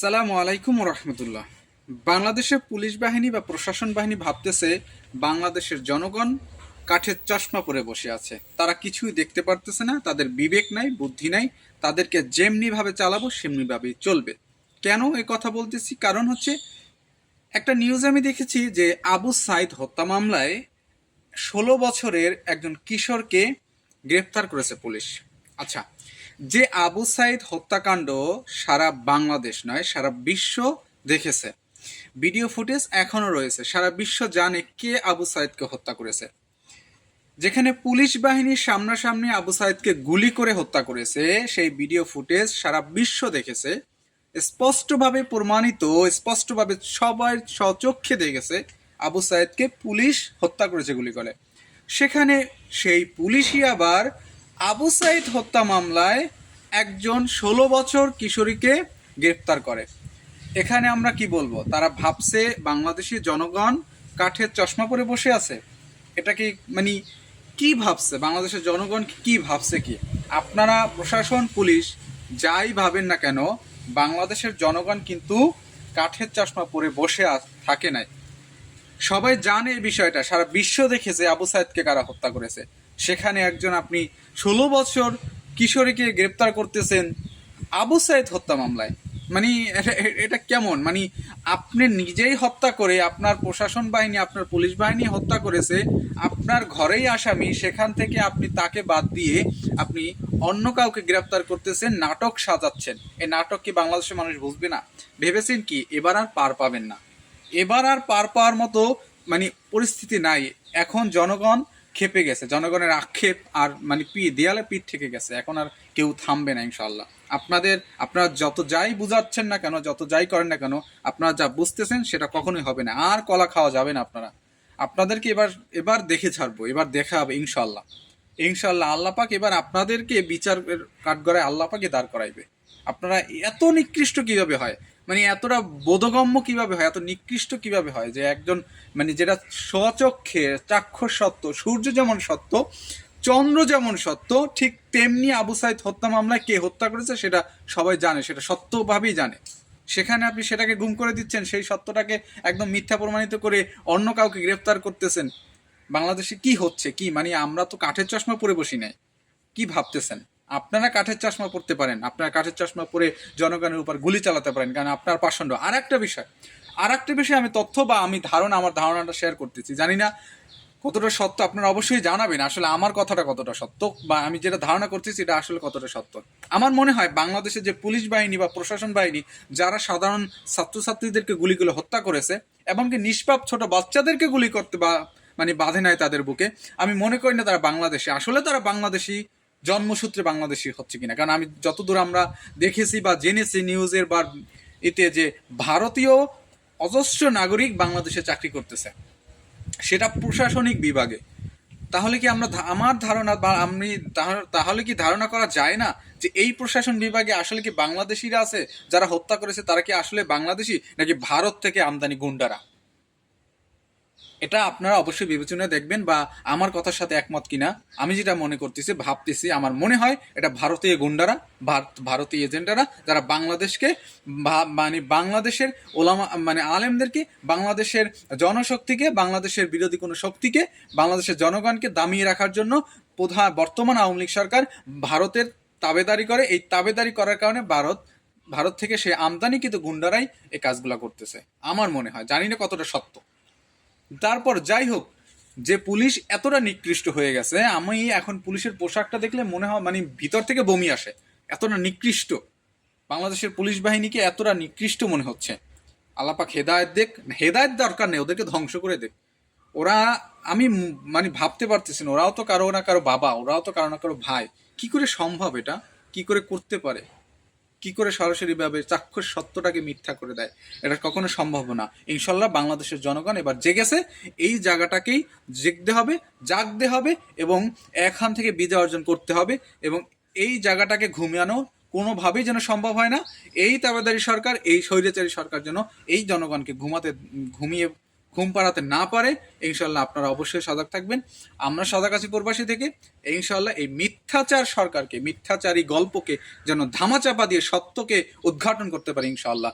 সালামু আলাইকুম রহমতুল্লাহ। বাংলাদেশের পুলিশ বাহিনী বা প্রশাসন বাহিনী ভাবতেছে বাংলাদেশের জনগণ কাঠের চশমা পরে বসে আছে, তারা কিছুই দেখতে পারতেছে না, তাদের বিবেক নাই, বুদ্ধি নাই, তাদেরকে যেমনি ভাবে চালাবো সেমনি ভাবেই চলবে। কেন এই কথা বলতেছি? কারণ হচ্ছে একটা নিউজ আমি দেখেছি যে আবু সাইদ হত্যা মামলায় 16 বছরের একজন কিশোরকে গ্রেফতার করেছে পুলিশ। আচ্ছা, যে আবু সাইদ হত্যাকাণ্ড সারা বাংলাদেশ নয়, সারা বিশ্ব দেখেছে, ভিডিও ফুটেজ এখনো রয়েছে, সারা বিশ্ব জানে কে আবু সাইদকে হত্যা করেছে। যেখানে পুলিশ বাহিনীর সামনাসামনি আবু সাইদকে গুলি করে হত্যা করেছে, সেই ভিডিও ফুটেজ সারা বিশ্ব দেখেছে, স্পষ্টভাবে প্রমাণিত, স্পষ্টভাবে সবাই স্বচক্ষে দেখেছে আবু সাইদকে পুলিশ হত্যা করেছে গুলি করে। সেখানে সেই পুলিশই আবার আবু সাইদ হত্যা মামলায় একজন 16 বছর কিশোরীকে গ্রেফতার করে। এখানে আমরা কি বলবো? তারা ভাবছে বাংলাদেশি জনগণ কাঠের চশমা পরে বসে আছে। এটা কি মানে কি ভাবছে বাংলাদেশের জনগণ, কি ভাবছে কি? আপনারা প্রশাসন, পুলিশ যাই ভাবেন না কেন, বাংলাদেশের জনগণ কিন্তু কাঠের চশমা পরে বসে থাকে নাই। সবাই জানে এই বিষয়টা, সারা বিশ্ব দেখেছে আবু সাইদকে কারা হত্যা করেছে। সেখানে একজন আপনি 16 বছর কিশোরীকে গ্রেপ্তার করতেছেন আবু সাইদ হত্যা মামলায়। মানে এটা কেমন? মানে আপনি নিজেই হত্যা করে, আপনার প্রশাসন বাহিনী, আপনার পুলিশ বাহিনী হত্যা করেছে, আপনার ঘরেই আসামি, সেখান থেকে আপনি তাকে বাদ দিয়ে আপনি অন্য কাউকে গ্রেপ্তার করতেছেন, নাটক সাজাচ্ছেন। এই নাটক কি বাংলাদেশের মানুষ বুঝবে না? ভেবেছেন কি এবার আর পার পাবেন না? এবার আর পার পাওয়ার মতো মানে পরিস্থিতি নাই। এখন জনগণ খেপে গেছে, জনগণের আক্ষেপ আর মানে দেয়ালে পিঠ থেকে গেছে। এখন আর কেউ থামবে না ইনশাল্লাহ। আপনারা যত যাই বুঝাচ্ছেন না কেন, যত যাই করেন না কেন, আপনারা যা বুঝতেছেন সেটা কখনোই হবে না। আর কলা খাওয়া যাবে না। আপনাদেরকে এবার এবার দেখে ছাড়বো, এবার দেখা হবে ইনশাল্লাহ। ইনশাল্লাহ আল্লাহ পাক এবার আপনাদেরকে বিচারের কাঠগড়ায় আল্লাহ পাকে দাঁড় করাইবে। আপনারা এত নিকৃষ্ট কিভাবে হয়, মানে এতটা বোধগম্য কিভাবে হয়, এত নিকৃষ্ট কিভাবে হয় যে একজন মানে যেটা স্বচক্ষে চাক্ষুষ সত্য, সূর্য যেমন সত্য, চন্দ্র যেমন সত্য, ঠিক তেমনি আবু সাইদ হত্যা মামলায় কে হত্যা করেছে সেটা সবাই জানে, সেটা সত্যভাবেই জানে। সেখানে আপনি সেটাকে গুম করে দিচ্ছেন, সেই সত্যটাকে একদম মিথ্যা প্রমাণিত করে অন্য কাউকে গ্রেফতার করতেছেন। বাংলাদেশে কি হচ্ছে কি? মানে আমরা তো কাঠের চশমা পরে বসি নাই। কি ভাবতেছেন? আপনারা কাঠের চশমা পরতে পারেন, আপনারা কাঠের চশমা পরে জনগণের উপর গুলি চালাতে পারেন, কারণ আপনার পাষণ্ড। আর একটা বিষয় আমি তথ্য বা আমি ধারণা, আমার ধারণাটা শেয়ার করতেছি, জানি না কতটা সত্য, আপনারা অবশ্যই জানাবেন আসলে আমার কথাটা কতটা সত্য, বা আমি যেটা ধারণা করতেছি এটা আসলে কতটা সত্য। আমার মনে হয় বাংলাদেশে যে পুলিশ বাহিনী বা প্রশাসন বাহিনী যারা সাধারণ ছাত্রছাত্রীদেরকে গুলি করে হত্যা করেছে, এবং কি নিষ্পাপ ছোট বাচ্চাদেরকে গুলি করতে বা মানে বাঁধে নাই তাদের বুকে, আমি মনে করি না তারা বাংলাদেশি। আসলে তারা বাংলাদেশি জন্মসূত্রে বাংলাদেশি হচ্ছে কিনা, কারণ আমি যতদূর আমরা দেখেছি বা জেনেছি নিউজের বা এতে, যে ভারতীয় অজস্র নাগরিক বাংলাদেশে চাকরি করতেছে, সেটা প্রশাসনিক বিভাগে। তাহলে কি আমার ধারণা বা আমি তাহলে কি ধারণা করা যায় না যে এই প্রশাসন বিভাগে আসলে কি বাংলাদেশিরা আছে? যারা হত্যা করেছে তারা কি আসলে বাংলাদেশি, নাকি ভারত থেকে আমদানি গুন্ডারা? এটা আপনারা অবশ্যই বিবেচনায় দেখবেন, বা আমার কথার সাথে একমত কিনা। আমি যেটা মনে করতেছি, ভাবতেছি, আমার মনে হয় এটা ভারতীয় গুন্ডারা, ভারতীয় এজেন্টারা, যারা বাংলাদেশকে মানে বাংলাদেশের ওলামা মানে আলেমদেরকে, বাংলাদেশের জনশক্তিকে, বাংলাদেশের বিরোধী কোনো শক্তিকে, বাংলাদেশের জনগণকে দামিয়ে রাখার জন্য বর্তমান আওয়ামী লীগ সরকার ভারতের তাবেদারি করে। এই তাবেদারি করার কারণে ভারত থেকে সে আমদানি কিন্তু গুন্ডারাই এই কাজগুলো করতেছে আমার মনে হয়। জানি না কতটা সত্য। তারপর যাই হোক, যে পুলিশ এতটা নিকৃষ্ট হয়ে গেছে, আমি এখন পুলিশের পোশাকটা দেখলে মনে হয় মানে ভিতর থেকে বমি আসে। এতটা নিকৃষ্ট বাংলাদেশের পুলিশ বাহিনীকে এতটা নিকৃষ্ট মনে হচ্ছে। আল্লাপাক হেদায়েত দেখ, হেদায়েত দরকার নেই, ওদেরকে ধ্বংস করে দেখ। ওরা আমি মানে ভাবতে পারতেছি না, ওরাও তো কারো না কারো বাবা, ওরাও তো কারো না কারো ভাই। কি করে সম্ভব এটা? কি করে করতে পারে? কি করে সরাসরিভাবে চাক্ষুষ সত্যটাকে মিথ্যা করে দেয়? এটা কখনো সম্ভব না। ইনশাল্লাহ বাংলাদেশের জনগণ এবার জেগেছে, এই জায়গাটাকেই জাগতে হবে এবং এখান থেকে বিজয় অর্জন করতে হবে, এবং এই জায়গাটাকে ঘুমিয়ানো কোনোভাবেই যেন সম্ভব হয় না। এই তাবেদারি সরকার, এই স্বৈরাচারী সরকার যেন এই জনগণকে ঘুমিয়ে ঘুম পাড়াতে না পারে, ইনশাল্লাহ আপনারা অবশ্যই সজাগ থাকবেন। আমরা সজাগ আছি প্রবাসী থেকে। ইনশাল্লাহ এই মিথ্যাচার সরকারকে, মিথ্যাচারী গল্পকে যেন ধামাচাপা দিয়ে সত্যকে উদ্ঘাটন করতে পারি ইনশাল্লাহ।